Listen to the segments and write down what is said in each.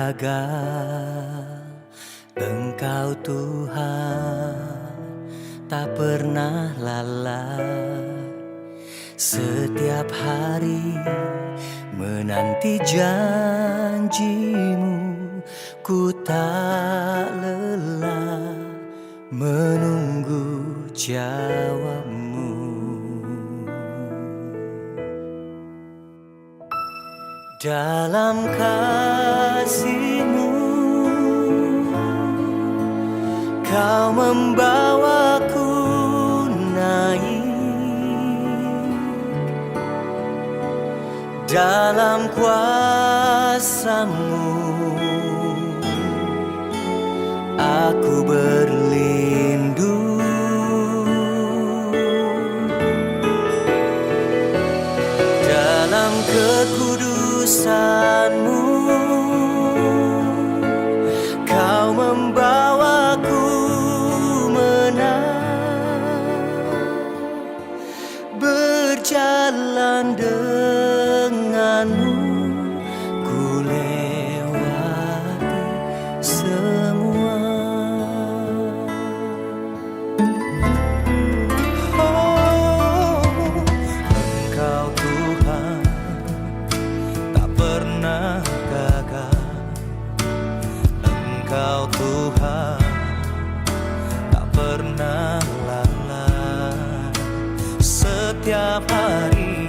gagal. Engkau Tuhan tak pernah lalai. Setiap hari menanti janjimu, ku tak lelah menunggu jawabmu. Dalam kasih-Mu Kau membawaku naik, dalam kuasa-Mu aku berlindung. Dalam kekudusan-Mu Kau membawaku berjalan denganmu, ku lewati semua. Oh, Engkau Tuhan tak pernah gagal. Engkau Tuhan tak pernah lalai. Setiap hari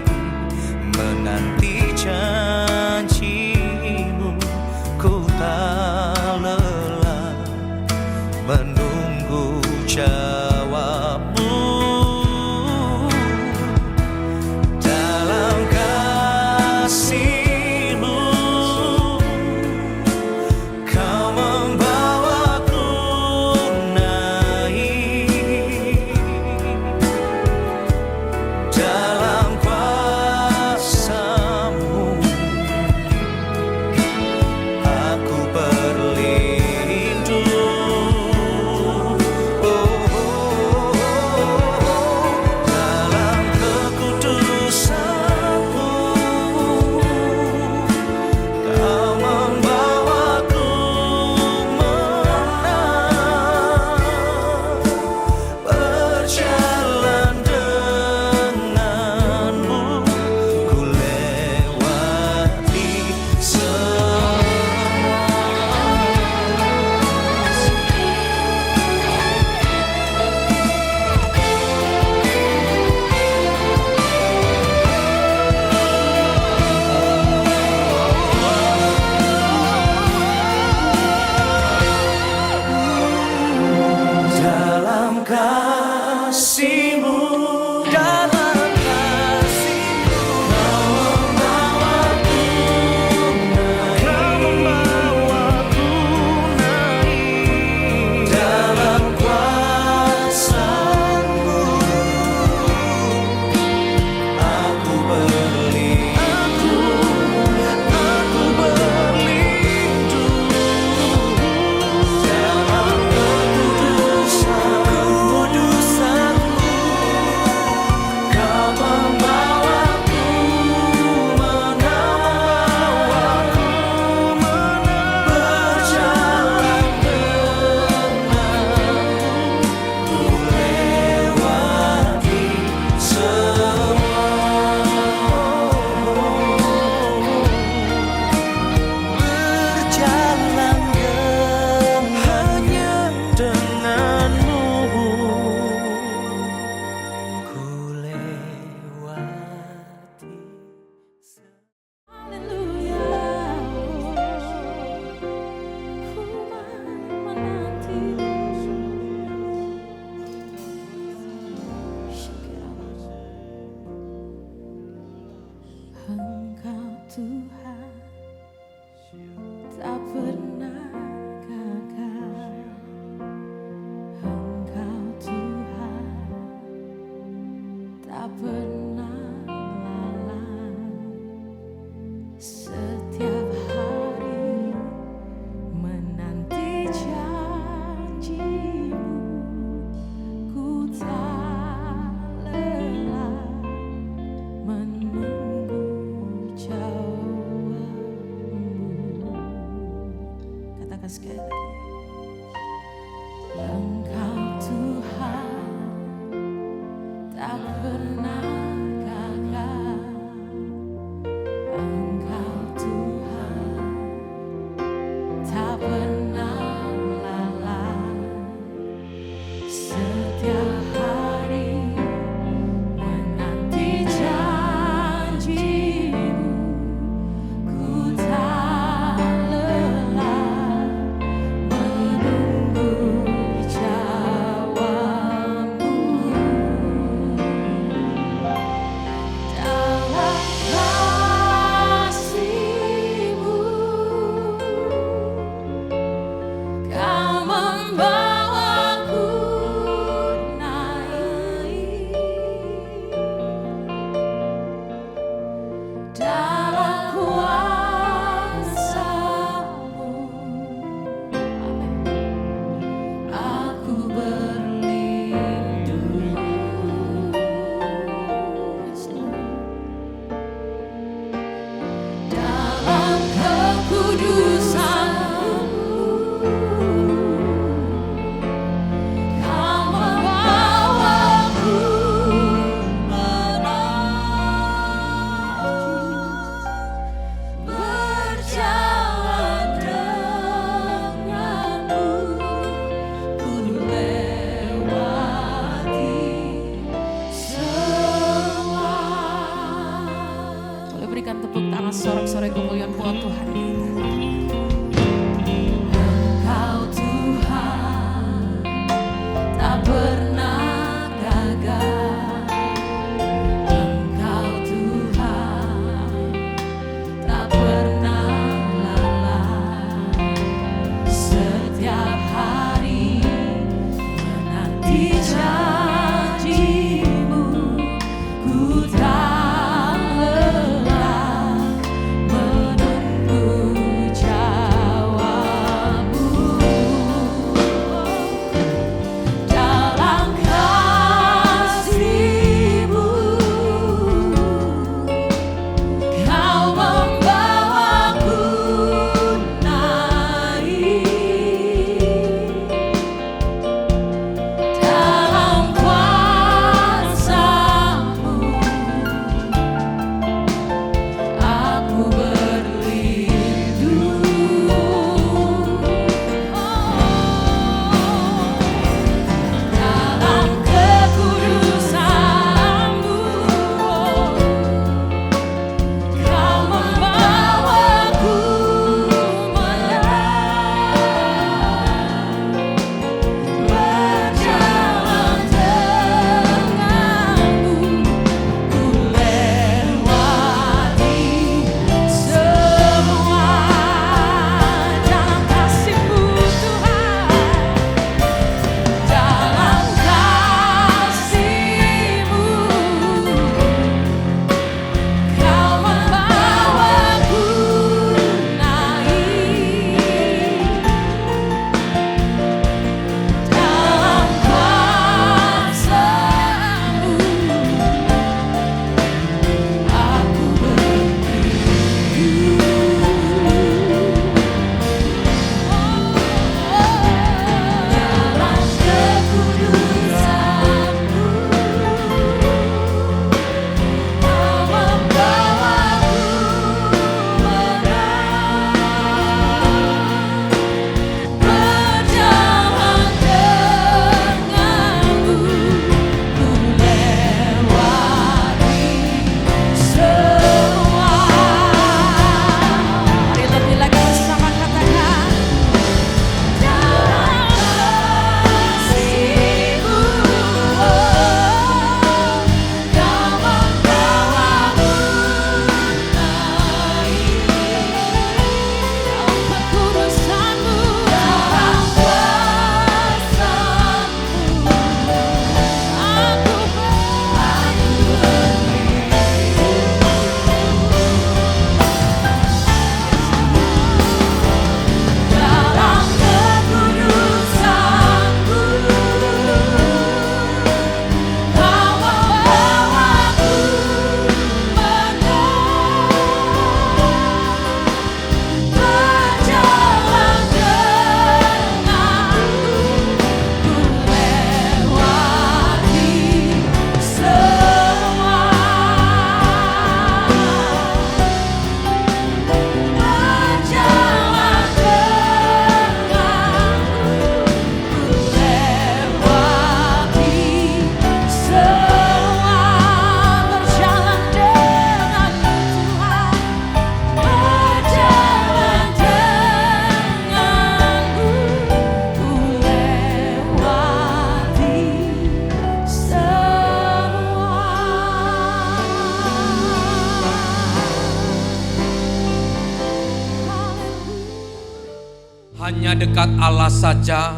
dekat Allah saja,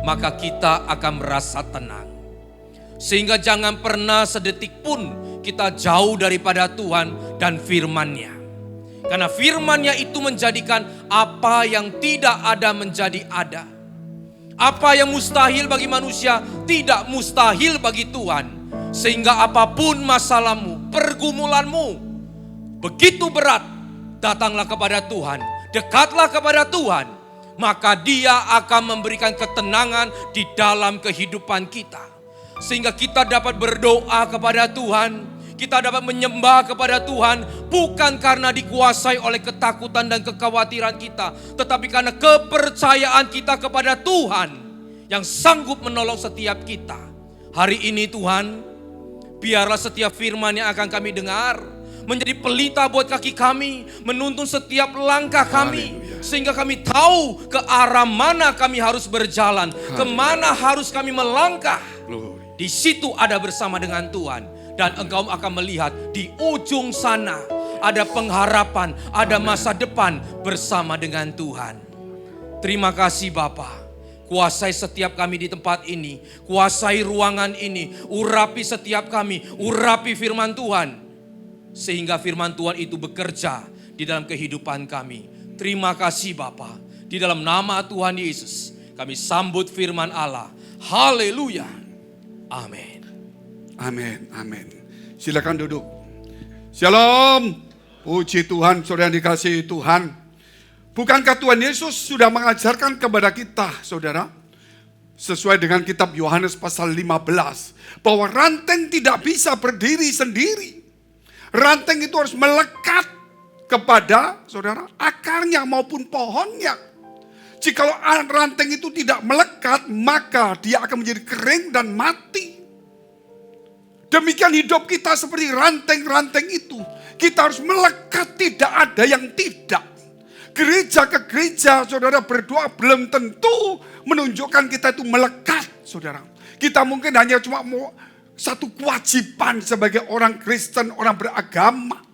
maka kita akan merasa tenang. Sehingga jangan pernah sedetik pun kita jauh daripada Tuhan dan firman-Nya. Karena firman-Nya itu menjadikan apa yang tidak ada menjadi ada. Apa yang mustahil bagi manusia tidak mustahil bagi Tuhan. Sehingga apapun masalahmu, pergumulanmu begitu berat, datanglah kepada Tuhan, dekatlah kepada Tuhan, maka Dia akan memberikan ketenangan di dalam kehidupan kita. Sehingga kita dapat berdoa kepada Tuhan, kita dapat menyembah kepada Tuhan, bukan karena dikuasai oleh ketakutan dan kekhawatiran kita, tetapi karena kepercayaan kita kepada Tuhan yang sanggup menolong setiap kita. Hari ini Tuhan, biarlah setiap firman yang akan kami dengar menjadi pelita buat kaki kami, menuntun setiap langkah kami. Sehingga kami tahu ke arah mana kami harus berjalan, kemana harus kami melangkah. Di situ ada bersama dengan Tuhan. Dan engkau akan melihat di ujung sana ada pengharapan, ada masa depan bersama dengan Tuhan. Terima kasih Bapa. Kuasai setiap kami di tempat ini, kuasai ruangan ini, urapi setiap kami, urapi firman Tuhan. Sehingga firman Tuhan itu bekerja di dalam kehidupan kami. Terima kasih Bapa. Di dalam nama Tuhan Yesus, kami sambut firman Allah. Haleluya. Amin. Amin, amin. Silakan duduk. Shalom. Puji Tuhan, saudara yang dikasihi Tuhan. Bukankah Tuhan Yesus sudah mengajarkan kepada kita, saudara, sesuai dengan kitab Yohanes pasal 15, bahwa ranting tidak bisa berdiri sendiri. Ranting itu harus melekat kepada, saudara, akarnya maupun pohonnya. Jikalau ranting itu tidak melekat, maka dia akan menjadi kering dan mati. Demikian hidup kita seperti ranting-ranting itu. Kita harus melekat, tidak ada yang tidak. Gereja ke gereja, saudara, berdoa belum tentu menunjukkan kita itu melekat, saudara. Kita mungkin hanya cuma mau satu kewajiban sebagai orang Kristen, orang beragama.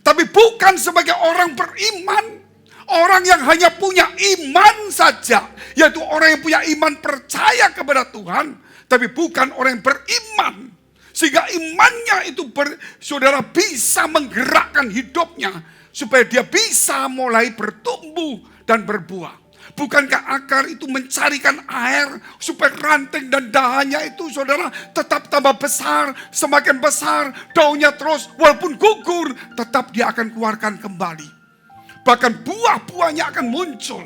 Tapi bukan sebagai orang beriman. Orang yang hanya punya iman saja, yaitu orang yang punya iman percaya kepada Tuhan, tapi bukan orang yang beriman. Sehingga imannya itu saudara bisa menggerakkan hidupnya supaya dia bisa mulai bertumbuh dan berbuah. Bukankah akar itu mencarikan air supaya ranting dan dahannya itu, saudara, tetap tambah besar, semakin besar, daunnya terus walaupun gugur, tetap dia akan keluarkan kembali. Bahkan buah-buahnya akan muncul.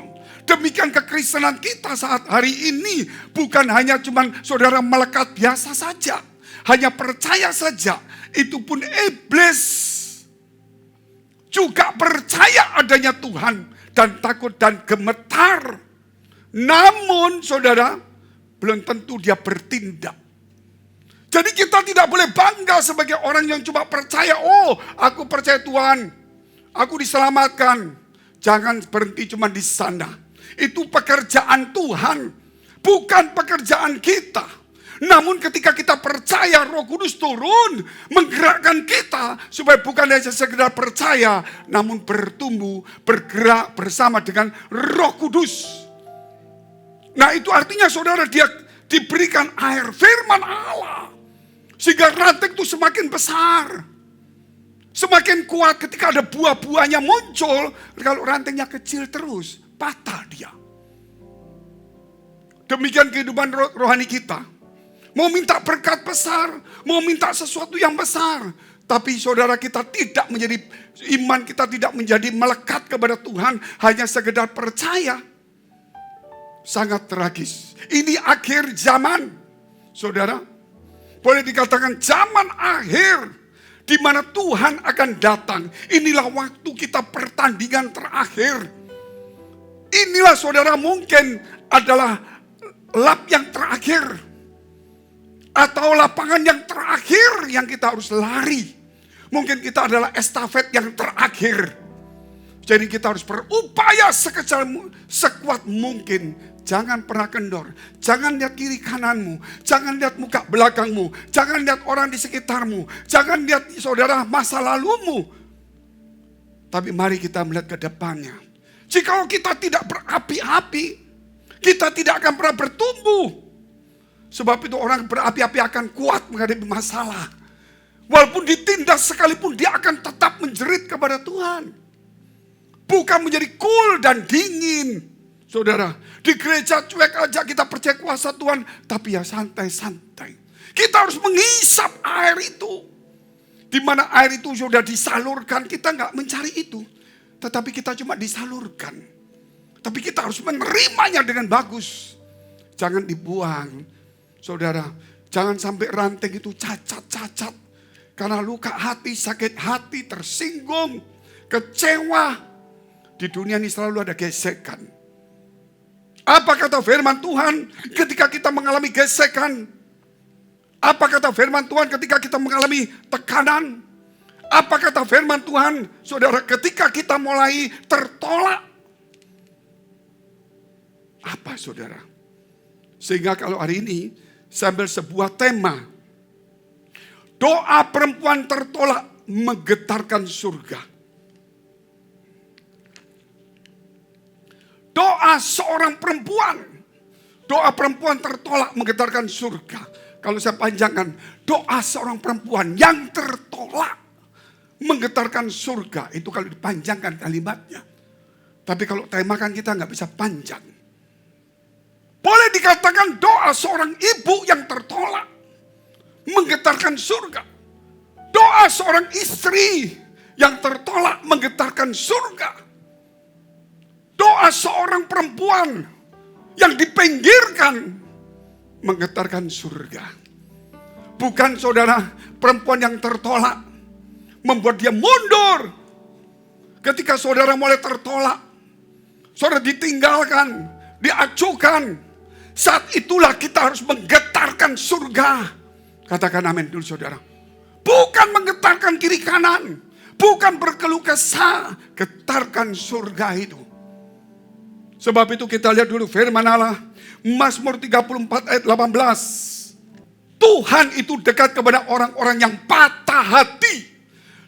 Demikian kekristenan kita saat hari ini bukan hanya cuman saudara melekat biasa saja, hanya percaya saja. Itu pun iblis juga percaya adanya Tuhan dan takut dan gemetar. Namun saudara, belum tentu dia bertindak. Jadi kita tidak boleh bangga sebagai orang yang cuma percaya, oh aku percaya Tuhan, aku diselamatkan. Jangan berhenti cuma di sana. Itu pekerjaan Tuhan, bukan pekerjaan kita. Namun ketika kita percaya, Roh Kudus turun menggerakkan kita supaya bukan hanya sekedar percaya, namun bertumbuh, bergerak bersama dengan Roh Kudus. Nah itu artinya saudara, dia diberikan air firman Allah. Sehingga ranting itu semakin besar, semakin kuat. Ketika ada buah-buahnya muncul, kalau rantingnya kecil terus, patah dia. Demikian kehidupan rohani kita. Mau minta berkat besar, mau minta sesuatu yang besar. Tapi saudara, kita tidak menjadi, iman kita tidak menjadi melekat kepada Tuhan, hanya sekedar percaya. Sangat tragis. Ini akhir zaman, saudara. Boleh dikatakan zaman akhir, di mana Tuhan akan datang. Inilah waktu kita pertandingan terakhir. Inilah saudara mungkin adalah lap yang terakhir. Atau lapangan yang terakhir yang kita harus lari. Mungkin kita adalah estafet yang terakhir. Jadi kita harus berupaya sekuat mungkin. Jangan pernah kendor. Jangan lihat kiri kananmu. Jangan lihat muka belakangmu. Jangan lihat orang di sekitarmu. Jangan lihat saudara masa lalumu. Tapi mari kita melihat ke depannya. Jika kita tidak berapi-api, Kita tidak akan pernah bertumbuh. Sebab itu orang berapi-api akan kuat menghadapi masalah. Walaupun ditindas sekalipun dia akan tetap menjerit kepada Tuhan. Bukan menjadi cool dan dingin. Saudara, di gereja cuek aja kita percaya kuasa Tuhan. Tapi ya santai-santai. Kita harus menghisap air itu. Di mana air itu sudah disalurkan, kita nggak mencari itu. Tetapi kita cuma disalurkan. Tapi kita harus menerimanya dengan bagus. Jangan dibuang. Saudara, jangan sampai ranting itu cacat-cacat. Karena luka hati, sakit hati, tersinggung, kecewa. Di dunia ini selalu ada gesekan. Apa kata firman Tuhan ketika kita mengalami gesekan? Apa kata firman Tuhan ketika kita mengalami tekanan? Apa kata firman Tuhan, saudara, ketika kita mulai tertolak? Apa, saudara? Sehingga kalau hari ini saya ambil sebuah tema. Doa perempuan tertolak menggetarkan surga. Doa seorang perempuan. Doa perempuan tertolak menggetarkan surga. Kalau saya panjangkan, doa seorang perempuan yang tertolak menggetarkan surga. Itu kalau dipanjangkan kalimatnya. Tapi kalau tema kan kita nggak bisa panjang. Boleh dikatakan doa seorang ibu yang tertolak menggetarkan surga. Doa seorang istri yang tertolak menggetarkan surga. Doa seorang perempuan yang dipinggirkan menggetarkan surga. Bukan, saudara, perempuan yang tertolak membuat dia mundur. Ketika saudara mulai tertolak, saudara ditinggalkan, diacuhkan. Saat itulah kita harus menggetarkan surga. Katakan amin dulu, saudara. Bukan menggetarkan kiri kanan. Bukan berkeluh kesah. Getarkan surga itu. Sebab itu kita lihat dulu firman Allah. Mazmur 34 ayat 18. Tuhan itu dekat kepada orang-orang yang patah hati.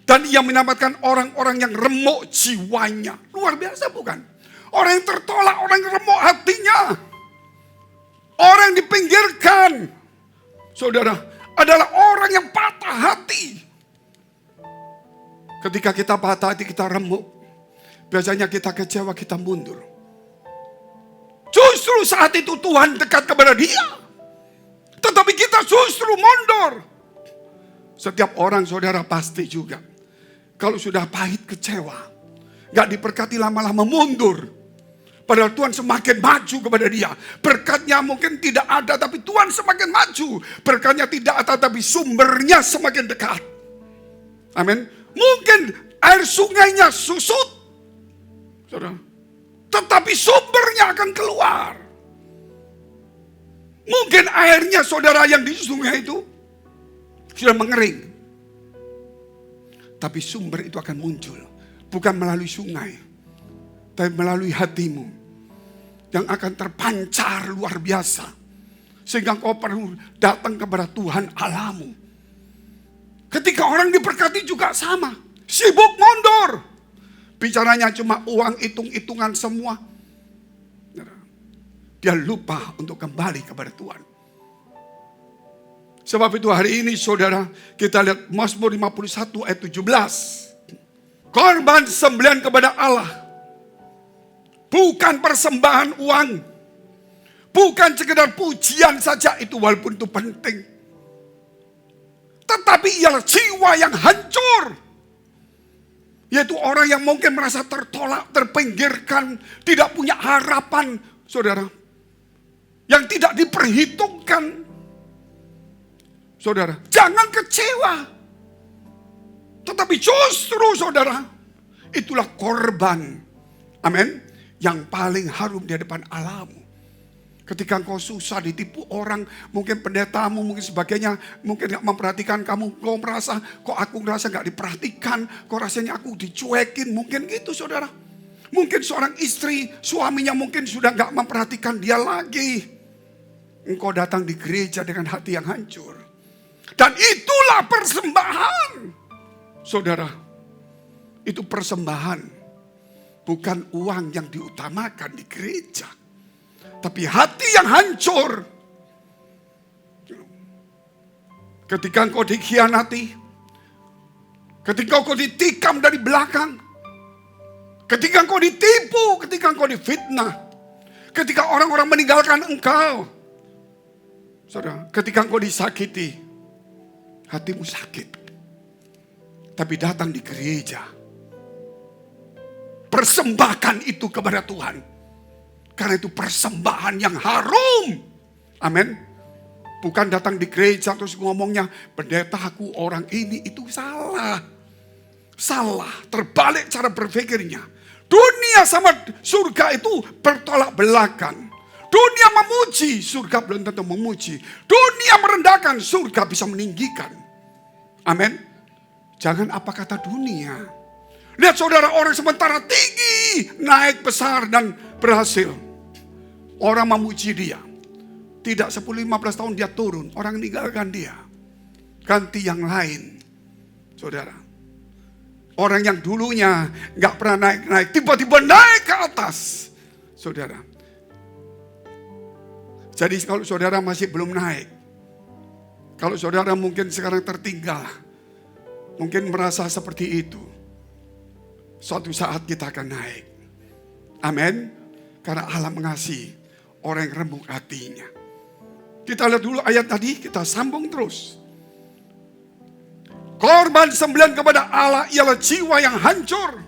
Dan ia menyelamatkan orang-orang yang remuk jiwanya. Luar biasa bukan? Orang yang tertolak, orang yang remuk hatinya. Orang yang dipinggirkan. Saudara, adalah orang yang patah hati. Ketika kita patah hati, kita remuk. Biasanya kita kecewa, kita mundur. Justru saat itu Tuhan dekat kepada dia. Tetapi kita justru mundur. Setiap orang, saudara, pasti juga. Kalau sudah pahit, kecewa. Gak diberkati, lama-lama mundur. Padahal Tuhan semakin maju kepada dia. Berkatnya mungkin tidak ada, tapi Tuhan semakin maju. Berkatnya tidak ada, tapi sumbernya semakin dekat. Amin. Mungkin air sungainya susut, saudara, tetapi sumbernya akan keluar. Mungkin airnya, saudara, yang di sungai itu sudah mengering. Tapi sumber itu akan muncul. Bukan melalui sungai, tapi melalui hatimu. Yang akan terpancar luar biasa. Sehingga kau perlu datang kepada Tuhan Allahmu. Ketika orang diberkati juga sama. Sibuk mundur. Bicaranya cuma uang, hitung-hitungan semua. Dia lupa untuk kembali kepada Tuhan. Sebab itu hari ini, saudara, kita lihat Mazmur 51 ayat 17. Korban sembelihan kepada Allah. Bukan persembahan uang. Bukan sekedar pujian saja, itu walaupun itu penting. Tetapi ialah jiwa yang hancur. Yaitu orang yang mungkin merasa tertolak, terpinggirkan, tidak punya harapan, saudara. Yang tidak diperhitungkan. Saudara, jangan kecewa. Tetapi justru, saudara, itulah korban. Amin. Yang paling harum di hadapan Allahmu. Ketika engkau susah, ditipu orang, mungkin pendetamu, mungkin sebagainya, mungkin gak memperhatikan kamu, kau merasa, kok aku merasa gak diperhatikan, kok rasanya aku dicuekin, mungkin gitu, saudara. Mungkin seorang istri, suaminya mungkin sudah gak memperhatikan dia lagi. Engkau datang di gereja dengan hati yang hancur. Dan itulah persembahan. Saudara, itu persembahan. Bukan uang yang diutamakan di gereja. Tapi hati yang hancur, ketika engkau dikhianati, ketika engkau ditikam dari belakang, ketika engkau ditipu, ketika engkau difitnah, ketika orang-orang meninggalkan engkau, saudara, ketika engkau disakiti, hatimu sakit. Tapi datang di gereja, persembahkan itu kepada Tuhan. Karena itu persembahan yang harum. Amin. Bukan datang di gereja terus ngomongnya, pendetaku orang ini, itu salah. Salah, terbalik cara berpikirnya. Dunia sama surga itu bertolak belakang. Dunia memuji, surga belum tentu memuji. Dunia merendahkan, surga bisa meninggikan. Amin. Jangan apa kata dunia. Lihat saudara, orang sementara tinggi, naik besar dan berhasil. Orang memuji dia. Tidak 10-15 tahun dia turun, orang meninggalkan dia. Ganti yang lain. Saudara. Orang yang dulunya gak pernah naik-naik, tiba-tiba naik ke atas. Saudara. Jadi kalau saudara masih belum naik, kalau saudara mungkin sekarang tertinggal, mungkin merasa seperti itu, suatu saat kita akan naik. Amin. Karena Allah mengasihi orang yang remuk hatinya. Kita lihat dulu ayat tadi, kita sambung terus. Korban sembelihan kepada Allah ialah jiwa yang hancur,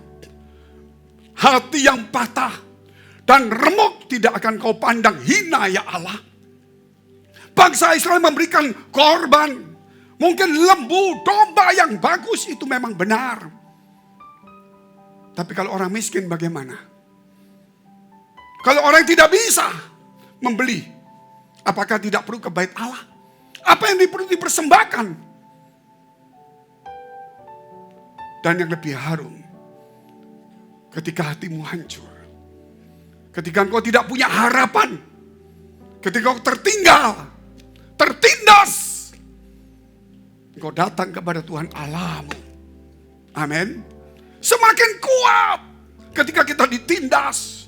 hati yang patah, dan remuk tidak akan kau pandang hina ya Allah. Bangsa Israel memberikan korban, mungkin lembu, domba yang bagus, itu memang benar. Tapi kalau orang miskin bagaimana? Kalau orang tidak bisa membeli, apakah tidak perlu ke bait Allah? Apa yang perlu dipersembahkan? Dan yang lebih harum, ketika hatimu hancur, ketika engkau tidak punya harapan, ketika engkau tertinggal, tertindas, engkau datang kepada Tuhan Allahmu. Amin. Semakin kuat ketika kita ditindas.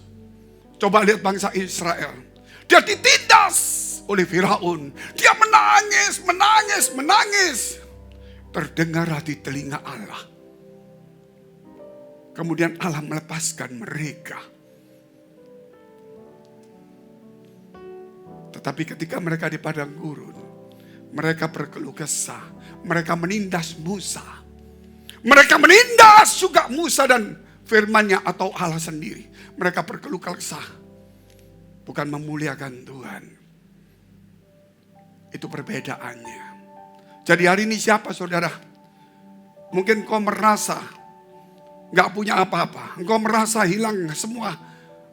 Coba lihat bangsa Israel. Dia ditindas oleh Firaun. Dia menangis, menangis, menangis. Terdengarlah di telinga Allah. Kemudian Allah melepaskan mereka. Tetapi ketika mereka di padang gurun, mereka berkeluh kesah. Mereka menindas Musa. Mereka menindas juga Musa dan firman-Nya atau Allah sendiri. Mereka berkeluh kesah. Bukan memuliakan Tuhan. Itu perbedaannya. Jadi hari ini siapa saudara? Mungkin kau merasa gak punya apa-apa. Engkau merasa hilang semua.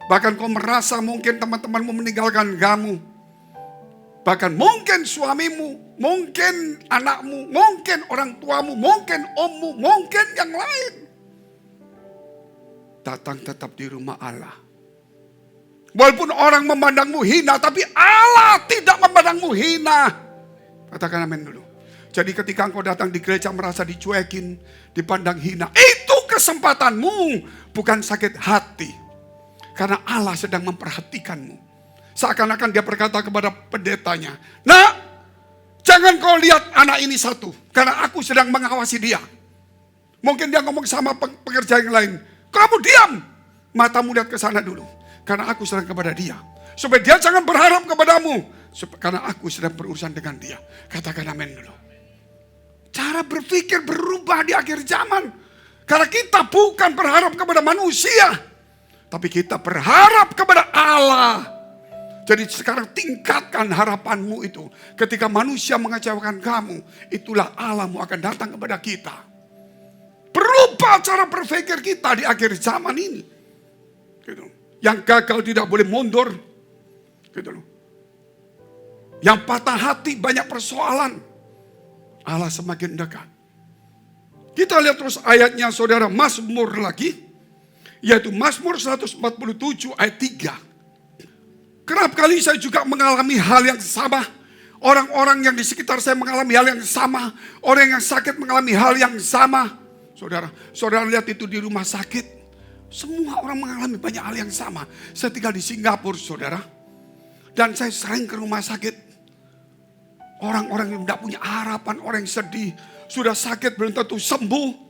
Bahkan kau merasa mungkin teman-temanmu meninggalkan kamu. Bahkan mungkin suamimu, mungkin anakmu, mungkin orang tuamu, mungkin ommu, mungkin yang lain. Datang tetap di rumah Allah. Walaupun orang memandangmu hina, tapi Allah tidak memandangmu hina. Katakan amin dulu. Jadi ketika engkau datang di gereja merasa dicuekin, dipandang hina, itu kesempatanmu, bukan sakit hati. Karena Allah sedang memperhatikanmu. Seakan-akan dia berkata kepada pendetanya, "Nak, jangan kau lihat anak ini satu, karena aku sedang mengawasi dia." Mungkin dia ngomong sama pekerja yang lain, "Kamu diam, matamu lihat ke sana dulu, karena aku sedang kepada dia." Supaya dia jangan berharap kepadamu, karena aku sedang berurusan dengan dia. Katakan amin dulu. Cara berpikir berubah di akhir zaman. Karena kita bukan berharap kepada manusia, tapi kita berharap kepada Allah. Jadi sekarang tingkatkan harapanmu itu. Ketika manusia mengecewakan kamu, itulah Allahmu akan datang kepada kita. Berubah cara berpikir kita di akhir zaman ini. Gitu. Yang gagal tidak boleh mundur. Gitu. Yang patah hati banyak persoalan. Allah semakin dekat. Kita lihat terus ayatnya saudara, Mazmur lagi. Yaitu Mazmur 147 ayat 3. Kerap kali saya juga mengalami hal yang sama. Orang-orang yang di sekitar saya mengalami hal yang sama. Orang yang sakit mengalami hal yang sama. Saudara lihat itu di rumah sakit. Semua orang mengalami banyak hal yang sama. Saya tinggal di Singapura saudara. Dan saya sering ke rumah sakit. Orang-orang yang tidak punya harapan, orang yang sedih, sudah sakit belum tentu sembuh.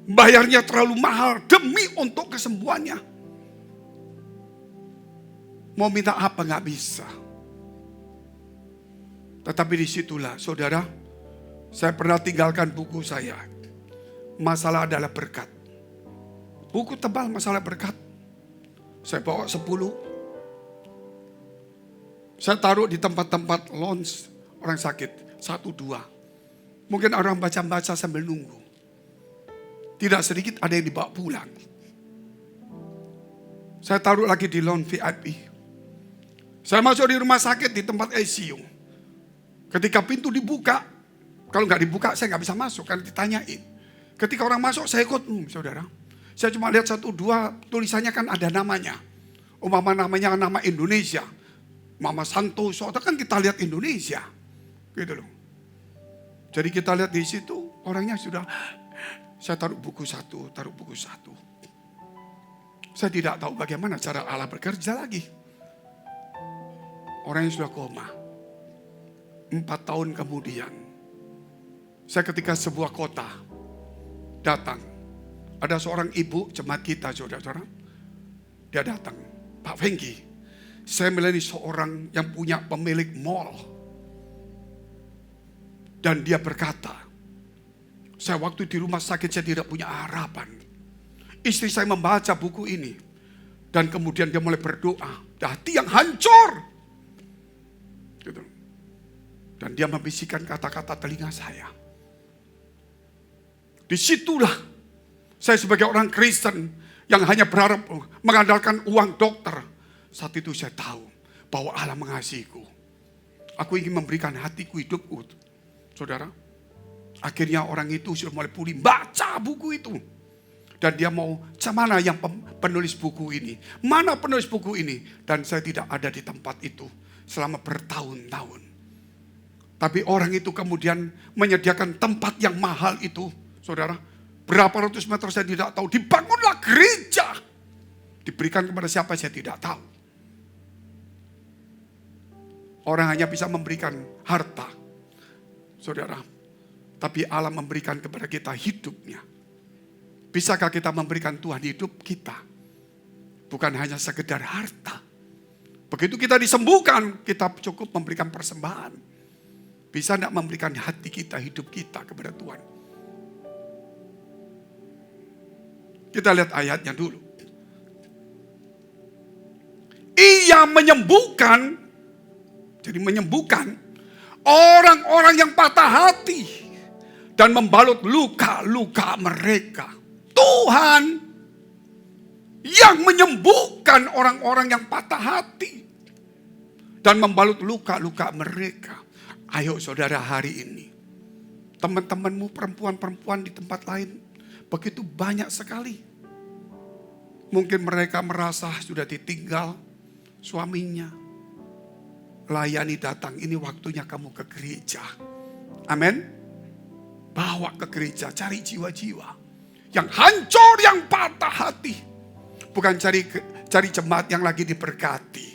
Bayarnya terlalu mahal demi untuk kesembuhannya. Mau minta apa nggak bisa. Tetapi disitulah saudara, saya pernah tinggalkan buku saya. Masalah adalah berkat. Buku tebal masalah berkat. Saya bawa 10. Saya taruh di tempat-tempat lounge orang sakit. 1, 2. Mungkin orang baca-baca sambil nunggu. Tidak sedikit ada yang dibawa pulang. Saya taruh lagi di lounge VIP. Saya masuk di rumah sakit di tempat ICU. Ketika pintu dibuka, kalau nggak dibuka saya nggak bisa masuk karena ditanyain. Ketika orang masuk saya ikut, saudara. Saya cuma lihat 1, 2 tulisannya kan ada namanya. Umpama namanya nama Indonesia. Mama Santoso, atau kan kita lihat Indonesia. Gitu loh. Jadi kita lihat di situ, orangnya sudah, saya taruh buku 1, taruh buku 1. Saya tidak tahu bagaimana cara Allah bekerja lagi. Orangnya sudah koma. 4 tahun kemudian, saya ketika sebuah kota datang. Ada seorang ibu jemaat kita, saudara-saudara. Dia datang, Pak Fengki. Saya melayani seorang yang punya pemilik mall. Dan dia berkata, saya waktu di rumah sakit saya tidak punya harapan. Istri saya membaca buku ini. Dan kemudian dia mulai berdoa. Hati yang hancur. Gitu. Dan dia membisikkan kata-kata telinga saya. Disitulah saya sebagai orang Kristen yang hanya berharap mengandalkan uang dokter. Saat itu saya tahu bahwa Allah mengasihiku. Aku ingin memberikan hatiku, hidupku. Saudara, akhirnya orang itu sudah mulai pulih baca buku itu. Dan dia mau, mana yang penulis buku ini? Mana penulis buku ini? Dan saya tidak ada di tempat itu selama bertahun-tahun. Tapi orang itu kemudian menyediakan tempat yang mahal itu. Saudara, berapa ratus meter saya tidak tahu. Dibangunlah gereja. Diberikan kepada siapa saya tidak tahu. Orang hanya bisa memberikan harta, saudara. Tapi Allah memberikan kepada kita hidupnya. Bisakah kita memberikan Tuhan hidup kita? Bukan hanya sekedar harta. Begitu kita disembuhkan, kita cukup memberikan persembahan. Bisa tidak memberikan hati kita, hidup kita kepada Tuhan? Kita lihat ayatnya dulu. Ia menyembuhkan. Jadi menyembuhkan orang-orang yang patah hati dan membalut luka-luka mereka. Tuhan yang menyembuhkan orang-orang yang patah hati dan membalut luka-luka mereka. Ayo saudara, hari ini teman-temanmu perempuan-perempuan di tempat lain begitu banyak sekali. Mungkin mereka merasa sudah ditinggal suaminya. Layani datang, ini waktunya kamu ke gereja. Amin. Bawa ke gereja, cari jiwa-jiwa yang hancur, yang patah hati. Bukan cari jemaat yang lagi diberkati.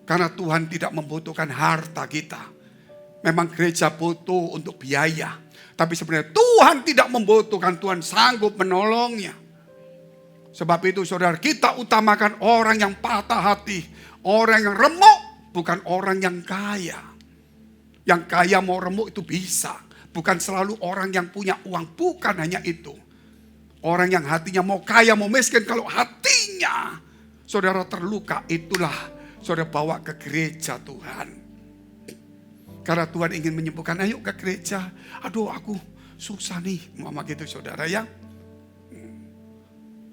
Karena Tuhan tidak membutuhkan harta kita. Memang gereja butuh untuk biaya. Tapi sebenarnya Tuhan tidak membutuhkan, Tuhan sanggup menolongnya. Sebab itu saudara, kita utamakan orang yang patah hati. Orang yang remuk. Bukan orang yang kaya. Yang kaya mau remuk itu bisa. Bukan selalu orang yang punya uang. Bukan hanya itu. Orang yang hatinya mau kaya, mau miskin. Kalau hatinya saudara terluka, itulah saudara bawa ke gereja Tuhan. Karena Tuhan ingin menyembuhkan. Ayo ke gereja. Aduh, aku susah nih. Mama gitu saudara ya.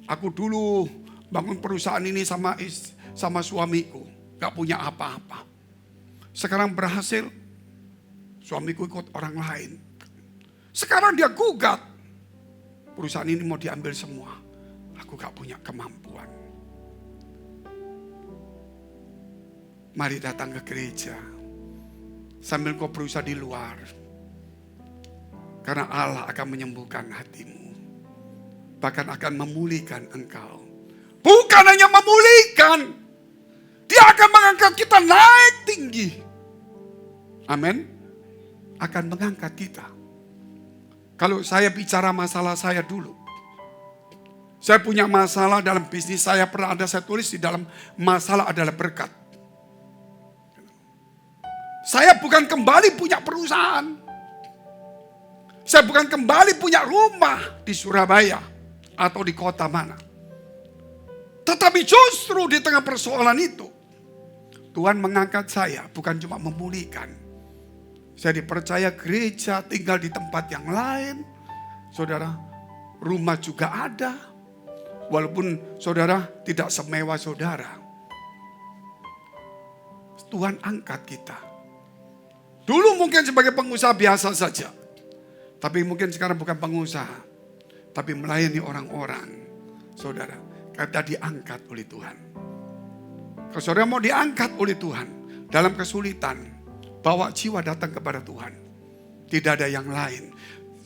Aku dulu bangun perusahaan ini sama suamiku. Gak punya apa-apa. Sekarang berhasil. Suamiku ikut orang lain. Sekarang dia gugat. Perusahaan ini mau diambil semua. Aku gak punya kemampuan. Mari datang ke gereja. Sambil kau berusaha di luar. Karena Allah akan menyembuhkan hatimu. Bahkan akan memulihkan engkau. Bukan hanya memulihkan. Dia akan mengangkat kita naik tinggi. Amin. Akan mengangkat kita. Kalau saya bicara masalah saya dulu. Saya punya masalah dalam bisnis saya, pernah ada saya tulis di dalam masalah adalah berkat. Saya bukan kembali punya perusahaan. Saya bukan kembali punya rumah di Surabaya atau di kota mana. Tetapi justru di tengah persoalan itu, Tuhan mengangkat saya, bukan cuma memulihkan. Saya dipercaya gereja, tinggal di tempat yang lain. Saudara, rumah juga ada. Walaupun saudara tidak semewah saudara. Tuhan angkat kita. Dulu mungkin sebagai pengusaha biasa saja. Tapi mungkin sekarang bukan pengusaha. Tapi melayani orang-orang. Saudara, karena diangkat oleh Tuhan. Kalau saudara mau diangkat oleh Tuhan dalam kesulitan, bawa jiwa datang kepada Tuhan. Tidak ada yang lain.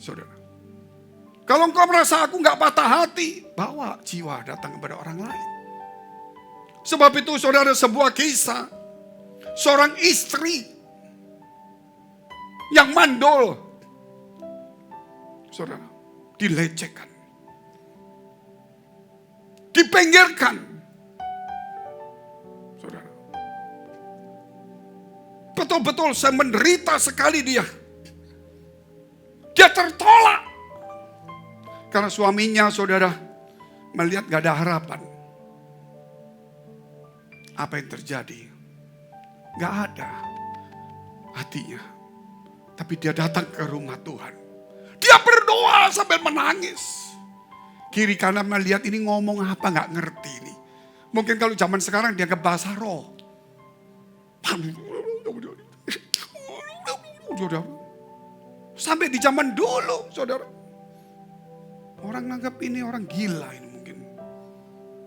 Saudara. Kalau engkau merasa aku gak patah hati, bawa jiwa datang kepada orang lain. Sebab itu saudara, sebuah kisah. Seorang istri yang mandul. Saudara, dilecehkan. Dipinggirkan. Saudara. Betul-betul saya menderita sekali dia. Dia tertolak. Karena suaminya, saudara, melihat gak ada harapan. Apa yang terjadi? Gak ada hatinya. Tapi dia datang ke rumah Tuhan. Dia berdoa sambil menangis. Kiri kanan melihat ini ngomong apa gak ngerti ini. Mungkin kalau zaman sekarang dia ke bahasa roh. Sampai di zaman dulu, saudara. Orang nganggap ini orang gila ini mungkin.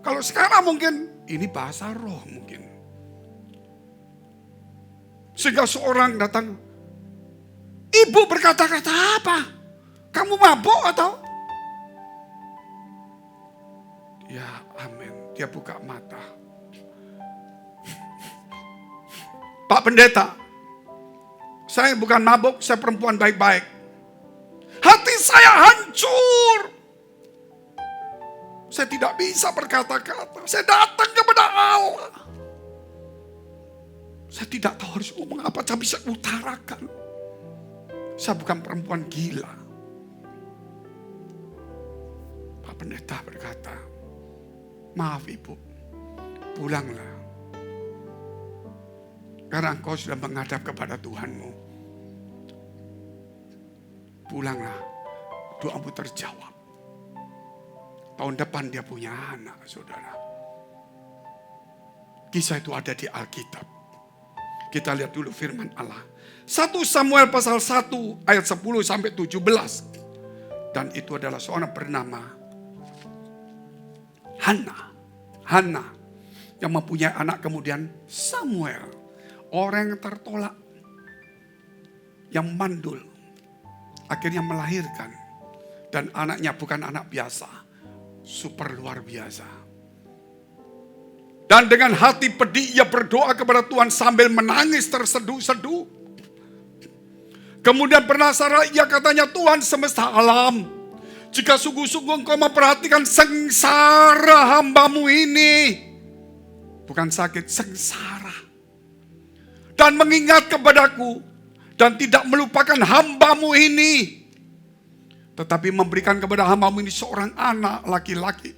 Kalau sekarang mungkin ini bahasa roh mungkin. Sehingga seorang datang. Ibu berkata-kata apa? Kamu mabuk atau? Ya amin. Dia buka mata. Pak Pendeta. Saya bukan mabuk, saya perempuan baik-baik. Hati saya hancur. Saya tidak bisa berkata-kata. Saya datang kepada Allah. Saya tidak tahu harus ngomong apa, tapi saya utarakan. Saya bukan perempuan gila. Pak Pendeta berkata, maaf ibu, pulanglah. Karena engkau sudah menghadap kepada Tuhanmu. Pulanglah, doamu terjawab. Tahun depan dia punya anak, saudara. Kisah itu ada di Alkitab. Kita lihat dulu firman Allah. 1 Samuel pasal 1 ayat 10 sampai 17. Dan itu adalah seorang bernama Hana. Yang mempunyai anak kemudian Samuel. Orang yang tertolak. Yang mandul. Akhirnya melahirkan. Dan anaknya bukan anak biasa. Super luar biasa. Dan dengan hati pedih ia berdoa kepada Tuhan sambil menangis terseduh-seduh. Kemudian penasaran ia katanya, Tuhan semesta alam, jika sungguh-sungguh engkau memperhatikan sengsara hambamu ini. Bukan sakit, sengsara. Dan mengingat kepadaku dan tidak melupakan hambamu ini. Tetapi memberikan kepada hambamu ini seorang anak laki-laki.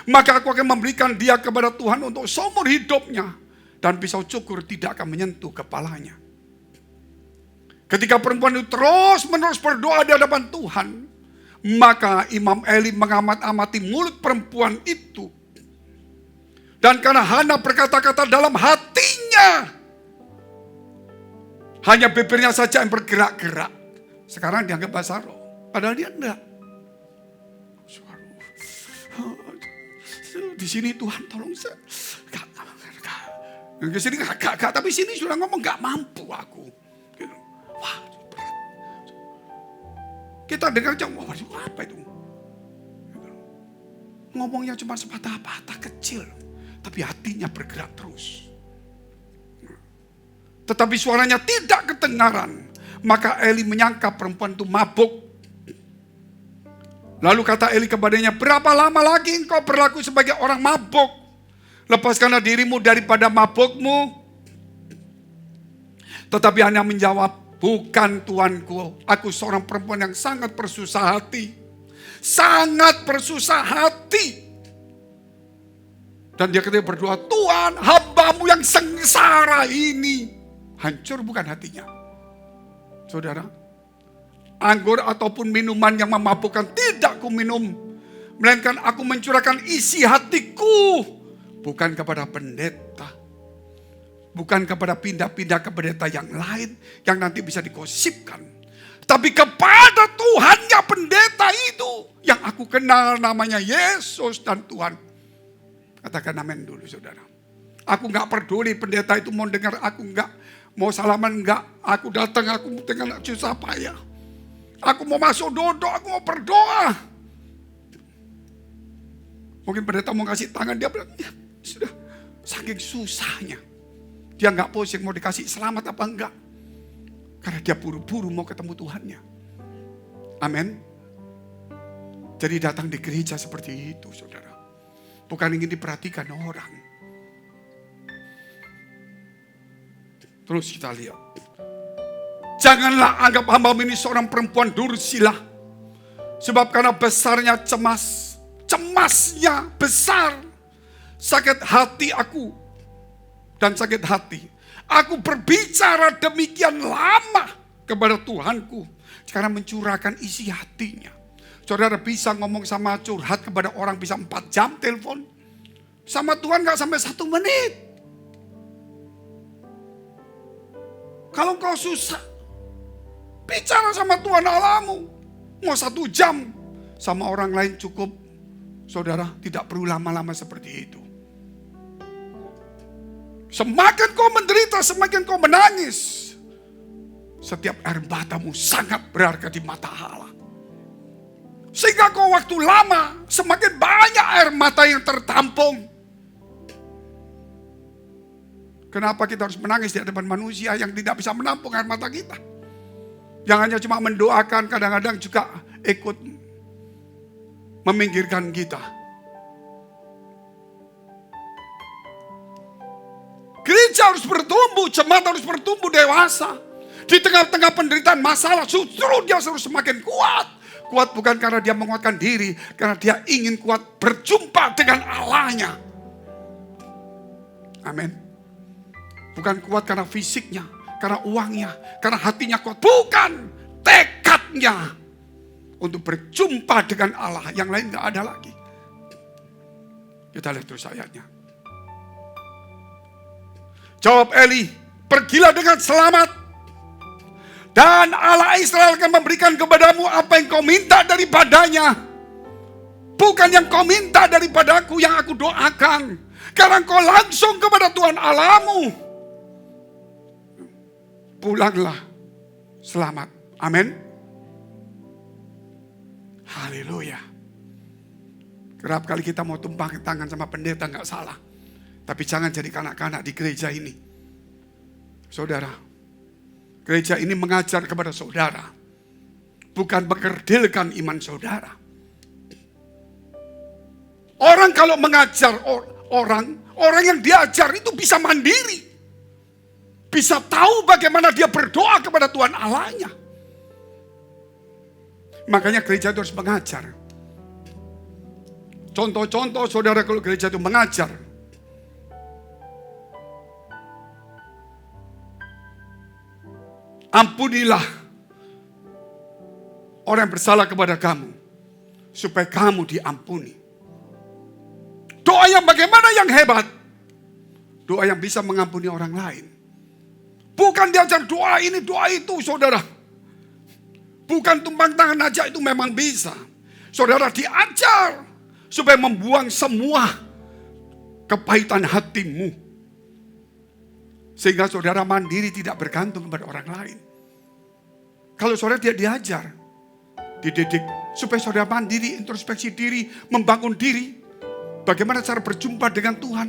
Maka aku akan memberikan dia kepada Tuhan untuk seumur hidupnya. Dan pisau cukur tidak akan menyentuh kepalanya. Ketika perempuan itu terus-menerus berdoa di hadapan Tuhan. Maka Imam Eli mengamat-amati mulut perempuan itu. Dan karena Hana berkata-kata dalam hatinya. Hanya bibirnya saja yang bergerak-gerak. Sekarang dianggap bahasa roh. Padahal dia enggak. Di sini Tuhan tolong saya. Ke sini gak, tapi sini sudah ngomong gak mampu aku. Gitu. Wah, berat. Kita dengar jauh, apa itu? Ngomongnya cuma sepatah-patah kecil. Tapi hatinya bergerak terus. tetapi suaranya tidak kedengaran. Maka Eli menyangka perempuan itu mabuk. Lalu kata Eli kepadanya, berapa lama lagi engkau berlaku sebagai orang mabuk? Lepaskanlah dirimu daripada mabukmu. Tetapi Hana menjawab, bukan tuanku, aku seorang perempuan yang sangat bersusah hati. Sangat bersusah hati. Dan dia ketika berdoa, Tuhan, hambamu yang sengsara ini. Hancur bukan hatinya. Saudara, anggur ataupun minuman yang memabukkan tidak ku minum, melainkan aku mencurahkan isi hatiku. Bukan kepada pendeta, bukan kepada pindah-pindah ke pendeta yang lain yang nanti bisa digosipkan, tapi kepada Tuhannya pendeta itu yang aku kenal namanya Yesus dan Tuhan. Katakan amin dulu saudara. Aku gak peduli pendeta itu mau dengar aku enggak, mau salaman enggak, aku datang aku dengan susah payah. Aku mau masuk dodok, aku mau berdoa. Mungkin pendeta mau kasih tangan, dia bilang, ya sudah, saking susahnya. Dia nggak pusing mau dikasih selamat apa enggak. Karena dia buru-buru mau ketemu Tuhannya. Amin. Jadi datang di gereja seperti itu saudara. Bukan ingin diperhatikan orang. Terus kita lihat. Janganlah anggap hamba ini seorang perempuan dursila. Sebab karena besarnya cemasnya besar. Sakit hati aku dan sakit hati. Aku berbicara demikian lama kepada Tuhanku. Sekarang mencurahkan isi hatinya. Saudara bisa ngomong sama curhat kepada orang bisa 4 jam telepon. Sama Tuhan gak sampai 1 menit. Kalau kau susah, bicara sama Tuhan Allahmu. Mau 1 jam. Sama orang lain cukup. Saudara tidak perlu lama-lama seperti itu. Semakin kau menderita, semakin kau menangis. Setiap air matamu sangat berharga di mata Allah. Sehingga kau waktu lama, semakin banyak air mata yang tertampung. Kenapa kita harus menangis di hadapan manusia yang tidak bisa menampung air mata kita? Yang hanya cuma mendoakan, kadang-kadang juga ikut meminggirkan kita. Gereja harus bertumbuh, jemaat harus bertumbuh dewasa. Di tengah-tengah penderitaan masalah, justru dia harus semakin kuat. Kuat bukan karena dia menguatkan diri, karena dia ingin kuat berjumpa dengan Allahnya. Amin. Bukan kuat karena fisiknya, karena uangnya, karena hatinya kuat. Bukan, tekadnya untuk berjumpa dengan Allah. Yang lain gak ada lagi. Kita lihat terus ayatnya. Jawab Eli, pergilah dengan selamat. Dan Allah Israel akan memberikan kepadamu apa yang kau minta daripadanya. Bukan yang kau minta daripadaku yang aku doakan. Karena kau langsung kepada Tuhan Allahmu. Pulanglah selamat. Amin. Haleluya. Kerap kali kita mau tumpang tangan sama pendeta, gak salah. Tapi jangan jadi kanak-kanak di gereja ini. Saudara, gereja ini mengajar kepada saudara. Bukan mengerdilkan iman saudara. Orang kalau mengajar orang yang diajar itu bisa mandiri. Bisa tahu bagaimana dia berdoa kepada Tuhan Allahnya. Makanya gereja itu harus mengajar. Contoh-contoh saudara kalau gereja itu mengajar. Ampunilah orang yang bersalah kepada kamu, supaya kamu diampuni. Doa yang bagaimana yang hebat? Doa yang bisa mengampuni orang lain. Bukan diajar doa ini, doa itu, saudara. Bukan tumpang tangan aja, itu memang bisa. Saudara diajar supaya membuang semua kepahitan hatimu. Sehingga saudara mandiri, tidak bergantung kepada orang lain. Kalau saudara tidak diajar, dididik supaya saudara mandiri, introspeksi diri, membangun diri. Bagaimana cara berjumpa dengan Tuhan?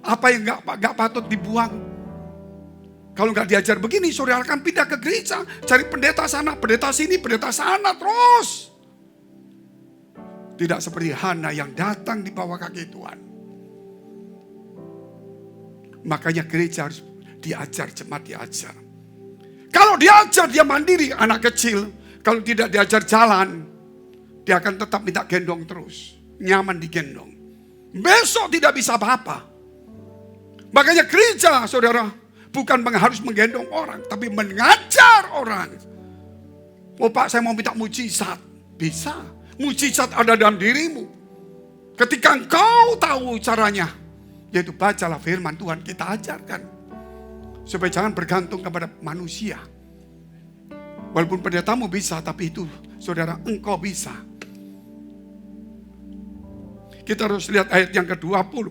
Apa yang gak patut dibuang? Kalau nggak diajar begini, saudara akan pindah ke gereja, cari pendeta sana, pendeta sini, pendeta sana terus. Tidak seperti Hana yang datang di bawah kaki Tuhan. Makanya gereja harus diajar, jemaat diajar. Kalau diajar dia mandiri, anak kecil. Kalau tidak diajar jalan, dia akan tetap minta gendong terus. Nyaman digendong. Besok tidak bisa apa-apa. Makanya gereja, saudara, bukan harus menggendong orang, tapi mengajar orang. Oh Pak, saya mau minta mujizat. Bisa. Mujizat ada dalam dirimu. Ketika engkau tahu caranya, yaitu bacalah firman Tuhan, kita ajarkan. Supaya jangan bergantung kepada manusia. Walaupun pendetamu bisa, tapi itu saudara, engkau bisa. Kita harus lihat ayat yang ke-20.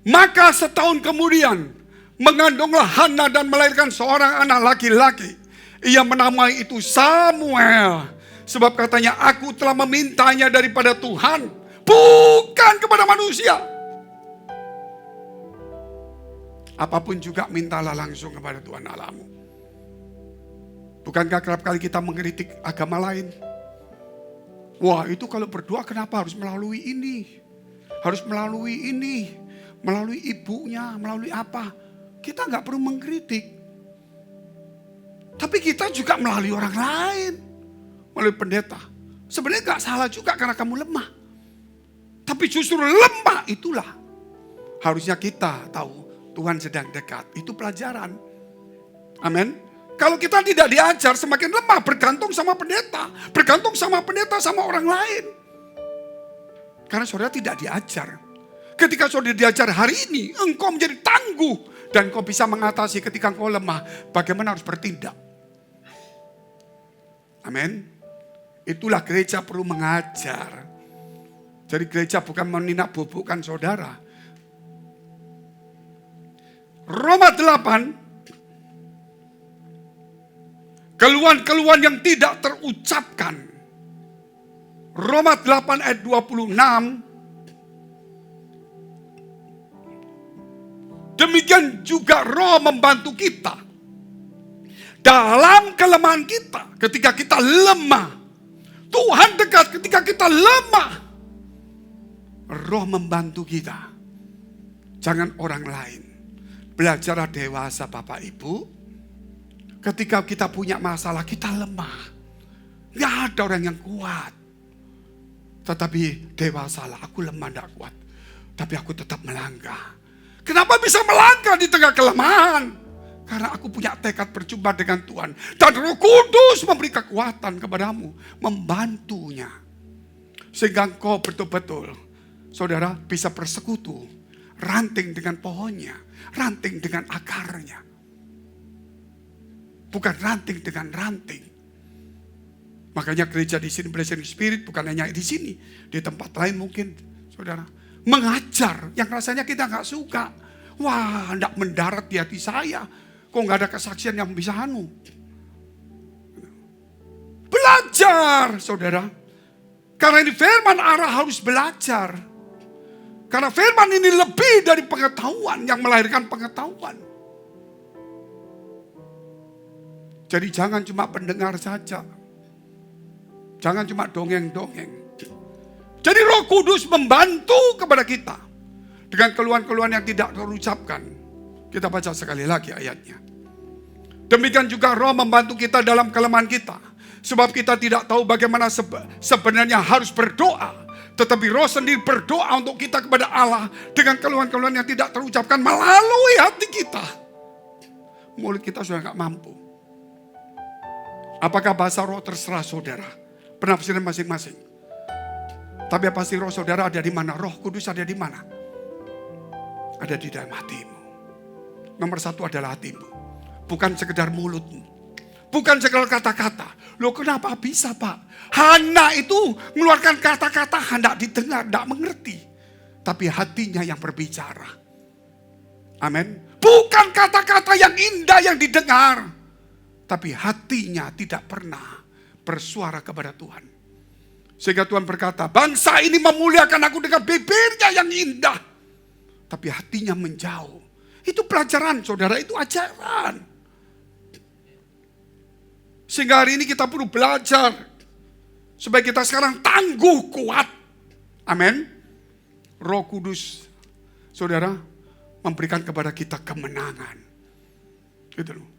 Maka setahun kemudian, mengandunglah Hana dan melahirkan seorang anak laki-laki. Ia menamai itu Samuel. Sebab katanya, aku telah memintanya daripada Tuhan, bukan kepada manusia. Apapun juga mintalah langsung kepada Tuhan Allahmu. Bukankah kerap kali kita mengkritik agama lain? Wah, itu kalau berdoa kenapa harus melalui ini? Harus melalui ini, melalui ibunya, melalui apa? Kita nggak perlu mengkritik. Tapi kita juga melalui orang lain, melalui pendeta. Sebenarnya nggak salah juga karena kamu lemah. Tapi justru lemah itulah harusnya kita tahu Tuhan sedang dekat. Itu pelajaran. Amin. Kalau kita tidak diajar, semakin lemah, bergantung sama pendeta. Bergantung sama pendeta, sama orang lain. Karena saudara tidak diajar. Ketika saudara diajar hari ini, engkau menjadi tangguh. Dan engkau bisa mengatasi ketika engkau lemah, bagaimana harus bertindak. Amin. Itulah gereja perlu mengajar. Jadi gereja bukan meninak bobokkan saudara. Roma 8, keluhan-keluhan yang tidak terucapkan. Roma 8 ayat 26. Demikian juga Roh membantu kita dalam kelemahan kita. Ketika kita lemah, Tuhan dekat ketika kita lemah. Roh membantu kita. Jangan orang lain. Belajarlah dewasa Bapak Ibu. Ketika kita punya masalah, kita lemah. Gak ada orang yang kuat. Tetapi dewasalah, aku lemah gak kuat. Tapi aku tetap melangkah. Kenapa bisa melangkah di tengah kelemahan? Karena aku punya tekad berjumpa dengan Tuhan. Dan Roh Kudus memberi kekuatan kepadamu. Membantunya. Sehingga engkau betul-betul, saudara, bisa bersekutu. Ranting dengan pohonnya. Ranting dengan akarnya. Bukan ranting dengan ranting. Makanya gereja di sini Blessing Spirit bukan hanya di sini. Di tempat lain mungkin, saudara. Mengajar yang rasanya kita gak suka. Wah, hendak mendarat di hati saya. Kok gak ada kesaksian yang bisa Belajar, saudara. Karena ini firman Allah harus belajar. Karena firman ini lebih dari pengetahuan yang melahirkan pengetahuan. Jadi jangan cuma pendengar saja. Jangan cuma dongeng-dongeng. Jadi Roh Kudus membantu kepada kita. Dengan keluhan-keluhan yang tidak terucapkan. Kita baca sekali lagi ayatnya. Demikian juga Roh membantu kita dalam kelemahan kita. Sebab kita tidak tahu bagaimana sebenarnya harus berdoa. Tetapi Roh sendiri berdoa untuk kita kepada Allah. Dengan keluhan-keluhan yang tidak terucapkan melalui hati kita. Mulut kita sudah gak mampu. Apakah bahasa Roh terserah saudara? Penafsiran masing-masing. Tapi apa sih Roh saudara ada di mana? Roh Kudus ada di mana? Ada di dalam hatimu. Nomor satu adalah hatimu. Bukan sekedar mulutmu. Bukan sekedar kata-kata. Loh kenapa bisa Pak? Hana itu mengeluarkan kata-kata hendak didengar, hendak mengerti. Tapi hatinya yang berbicara. Amin. Bukan kata-kata yang indah yang didengar. Tapi hatinya tidak pernah bersuara kepada Tuhan. Sehingga Tuhan berkata, bangsa ini memuliakan aku dengan bibirnya yang indah. Tapi hatinya menjauh. Itu pelajaran saudara, itu ajaran. Sehingga hari ini kita perlu belajar. Supaya kita sekarang tangguh, kuat. Amin. Roh Kudus, saudara, memberikan kepada kita kemenangan. Gitu loh.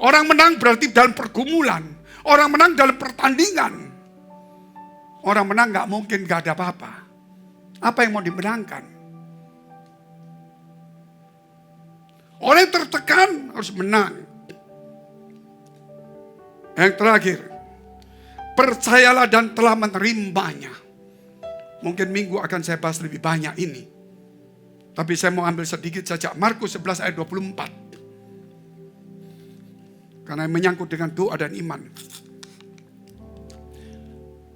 Orang menang berarti dalam pergumulan. Orang menang dalam pertandingan. Orang menang gak mungkin gak ada apa-apa. Apa yang mau dimenangkan? Orang yang tertekan harus menang. Yang terakhir, percayalah dan telah menerimanya. Mungkin minggu akan saya bahas lebih banyak ini. Tapi saya mau ambil sedikit saja. Markus 11 ayat 24. Karena menyangkut dengan doa dan iman.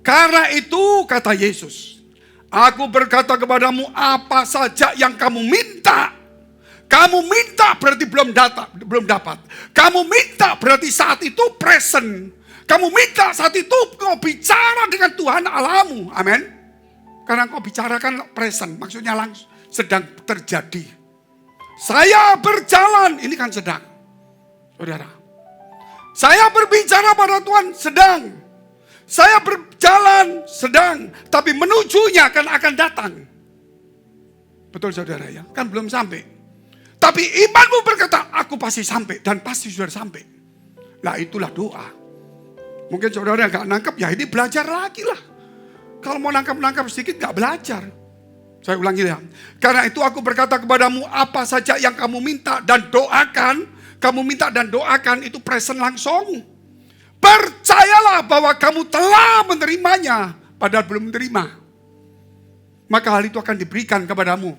Karena itu kata Yesus, aku berkata kepadamu apa saja yang kamu minta. Kamu minta berarti belum dapat. Kamu minta berarti saat itu present. Kamu minta saat itu kau bicara dengan Tuhan Allahmu. Amin. Karena kau bicarakan present, maksudnya langsung sedang terjadi. Saya berjalan, ini kan sedang. Saudara. Saya berbicara pada Tuhan sedang. Saya berjalan sedang. Tapi menujunya akan datang. Betul saudara ya? Kan belum sampai. Tapi imanmu berkata, aku pasti sampai. Dan pasti sudah sampai. Nah itulah doa. Mungkin saudara gak nangkep, ya ini belajar lagi lah. Kalau mau nangkap sedikit gak belajar. Saya ulangi ya. Karena itu aku berkata kepadamu, apa saja yang kamu minta dan doakan. Kamu minta dan doakan itu present langsung. Percayalah bahwa kamu telah menerimanya. Padahal belum menerima. Maka hal itu akan diberikan kepadamu.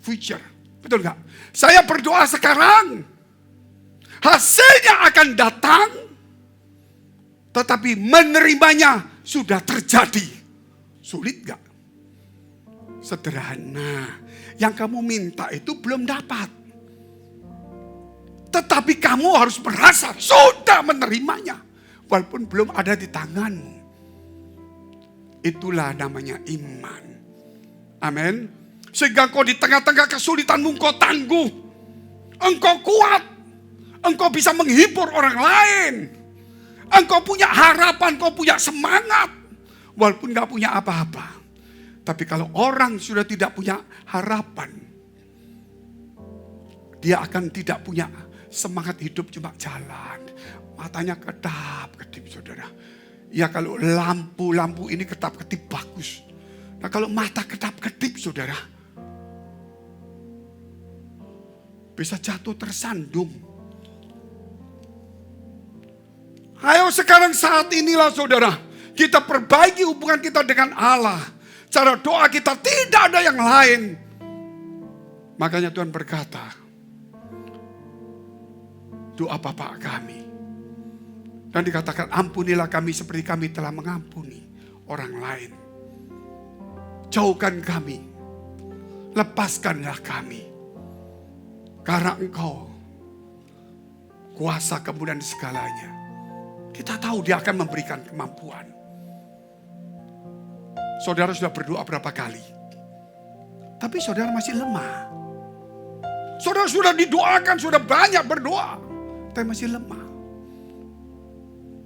Future. Betul gak? Saya berdoa sekarang. Hasilnya akan datang. Tetapi menerimanya sudah terjadi. Sulit gak? Sederhana. Yang kamu minta itu belum dapat. Tetapi kamu harus merasa sudah menerimanya. Walaupun belum ada di tanganmu. Itulah namanya iman. Amin. Sehingga engkau di tengah-tengah kesulitanmu engkau tangguh. Engkau kuat. Engkau bisa menghibur orang lain. Engkau punya harapan, engkau punya semangat. Walaupun gak punya apa-apa. Tapi kalau orang sudah tidak punya harapan. Dia akan tidak punya semangat hidup, cuma jalan. Matanya kedap-kedip saudara. Ya kalau lampu ini kedap-kedip bagus. Nah kalau mata kedap-kedip saudara. Bisa jatuh tersandung. Ayo sekarang saat inilah saudara. Kita perbaiki hubungan kita dengan Allah. Cara doa kita tidak ada yang lain. Makanya Tuhan berkata. Doa Bapa kami. Dan dikatakan ampunilah kami seperti kami telah mengampuni orang lain. Jauhkan kami. Lepaskanlah kami. Karena Engkau kuasa kemudian segalanya. Kita tahu Dia akan memberikan kemampuan. Saudara sudah berdoa berapa kali? Tapi saudara masih lemah. Saudara sudah didoakan, sudah banyak berdoa. Tapi masih lemah.